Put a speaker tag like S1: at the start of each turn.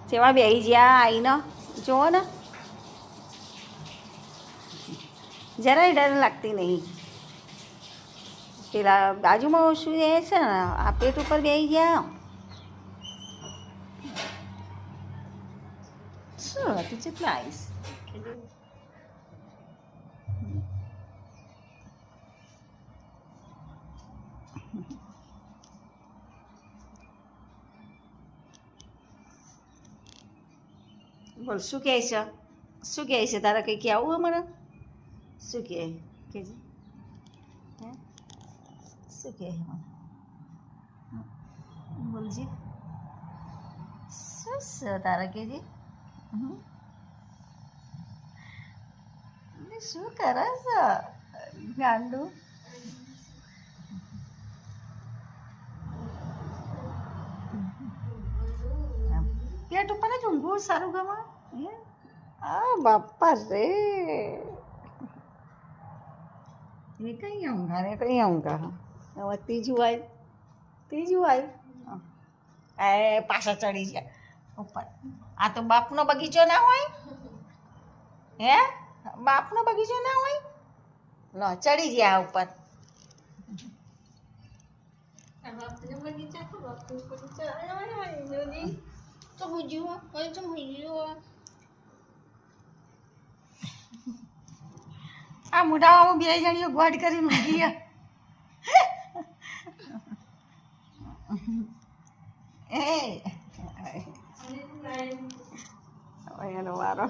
S1: જેવા બેસી જ્યાં આવીને જુઓ ને જરાય ડર લાગતી નહીં. પેલા બાજુમાં શું એ છે ને આ પેટ ઉપર બેસી ગયા. શું હતું કેટલા આવીશ બોલ શું કહે છે? શું કહે છે? તારે કંઈ કહેવું અમારે? શું કહે કેજે? હે શું કહે મને? બોલજે શું છે તારે કેજે? શું કરે છે ગાંડું? પેટ ઉપર જ ઊંઘવું સારું ગમે. આ બાપા રે એ કઈ ઊંઘા ને કઈ ઊંઘા. હવે ત્રીજું આવ્યું એ પાછા ચડી ગયા ઉપર. આ તો બાપનો બગીચો ના હોય? હે બાપનો બગીચો ના હોય? લો ચડી ગયા ઉપર. આ મોઢામાં બે જણીઓ ગોડ કરીને ઊંઘી એનો વારો